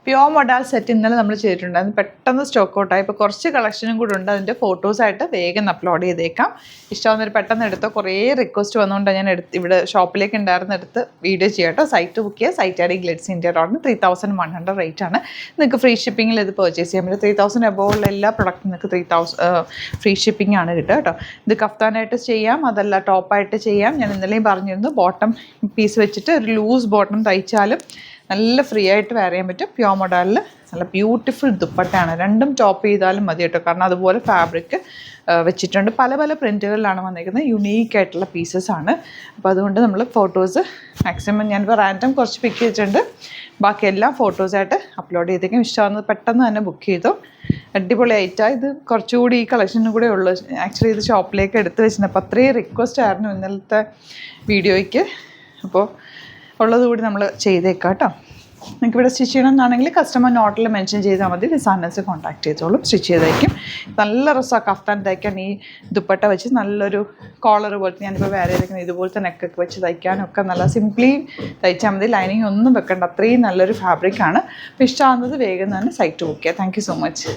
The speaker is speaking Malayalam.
പ്യോർ മൊഡാൽ സെറ്റ് ഇന്നലെ നമ്മൾ ചെയ്തിട്ടുണ്ട്. അത് പെട്ടെന്ന് സ്റ്റോക്ക് ഔട്ടായി. ഇപ്പോൾ കുറച്ച് കളക്ഷനും കൂടെ ഉണ്ട്. അതിൻ്റെ ഫോട്ടോസായിട്ട് വേഗം അപ്ലോഡ് ചെയ്തേക്കാം. ഇഷ്ടമാകുന്നൊരു പെട്ടെന്ന് എടുത്തോ. കുറേ റിക്വസ്റ്റ് വന്നുകൊണ്ടാണ് ഞാൻ ഇവിടെ ഷോപ്പിലേക്ക് ഉണ്ടായിരുന്നെടുത്ത് വീഡിയോ ചെയ്യാട്ടോ. സൈറ്റ് ബുക്ക് ചെയ്യുക. സൈറ്റ് ആഡ് ഗ്ലിറ്റ്സ് ഇന്ത്യ ഡോട്ടിന് 3100 റേറ്റ് ആണ്. നിങ്ങൾക്ക് ഫ്രീ ഷിപ്പിങ്ങിൽ ഇത് പർച്ചേസ് ചെയ്യാൻ പറ്റും. 3000 എബോവ് ഉള്ള എല്ലാ പ്രൊഡക്റ്റും നിങ്ങൾക്ക് 3000 ഫ്രീ ഷിപ്പിംഗ് ആണ് കിട്ടുക കേട്ടോ. ഇത് കഫ്താനായിട്ട് ചെയ്യാം, അതല്ല ടോപ്പായിട്ട് ചെയ്യാം. ഞാൻ ഇന്നലെയും പറഞ്ഞിരുന്നു ബോട്ടം പീസ് വെച്ചിട്ട് ഒരു ലൂസ് ബോട്ടം തയ്ച്ചാലും നല്ല ഫ്രീ ആയിട്ട് വെയർ ചെയ്യാൻ പറ്റും. പ്യോർ മൊഡാലിൽ നല്ല ബ്യൂട്ടിഫുൾ ദുപ്പട്ടയാണ്. രണ്ടും ടോപ്പ് ചെയ്താലും മതി കേട്ടോ. കാരണം അതുപോലെ ഫാബ്രിക് വെച്ചിട്ടുണ്ട്. പല പല പ്രിൻറ്റുകളിലാണ് വന്നിരിക്കുന്നത്. യുണീക്ക് ആയിട്ടുള്ള പീസസ് ആണ്. അപ്പോൾ അതുകൊണ്ട് നമ്മൾ ഫോട്ടോസ് മാക്സിമം ഞാനിപ്പോൾ റാൻഡം കുറച്ച് പിക്ക് ചെയ്തിട്ടുണ്ട്. ബാക്കി എല്ലാം ഫോട്ടോസായിട്ട് അപ്ലോഡ് ചെയ്തേക്കും. ഇഷ്ടമാകുന്നത് പെട്ടെന്ന് തന്നെ ബുക്ക് ചെയ്തു. അടിപൊളി ഐറ്റാണ്. ഇത് കുറച്ചുകൂടി ഈ കളക്ഷനും കൂടെ ഉള്ളൂ. ആക്ച്വലി ഇത് ഷോപ്പിലേക്ക് എടുത്ത് വെച്ചിട്ടുണ്ട്. അപ്പോൾ അത്രയും റിക്വസ്റ്റ് ആയിരുന്നു ഇന്നലത്തെ വീഡിയോയ്ക്ക്. അപ്പോൾ ഉള്ളതുകൂടി നമ്മൾ ചെയ്തേക്കാം കേട്ടോ. നിങ്ങൾക്ക് ഇവിടെ സ്റ്റിച്ച് ചെയ്യണമെന്നാണെങ്കിൽ കസ്റ്റമർ നോട്ടിൽ മെൻഷൻ ചെയ്താൽ മതി. ഡിസൈനേഴ്സ് കോൺടാക്ട് ചെയ്തോളും, സ്റ്റിച്ച് ചെയ്തേക്കും. നല്ല രസമാണ് കഫ്താൻ തയ്ക്കാൻ. ഈ ദുപ്പട്ട വെച്ച് നല്ലൊരു കോളർ പോലത്തെ ഞാനിപ്പോൾ വേറെ ഏതെങ്കിലും ഇതുപോലത്തെ നെക്കൊക്കെ വെച്ച് തയ്ക്കാനൊക്കെ നല്ല സിംപ്ലി തയ്ച്ചാൽ മതി. ലൈനിങ് ഒന്നും വെക്കേണ്ട. അത്രയും നല്ലൊരു ഫാബ്രിക്കാണ്. അപ്പോൾ ഇഷ്ടമാകുന്നത് വേഗം തന്നെ സൈറ്റ് ബുക്ക് ചെയ്യുക. Thank you so much.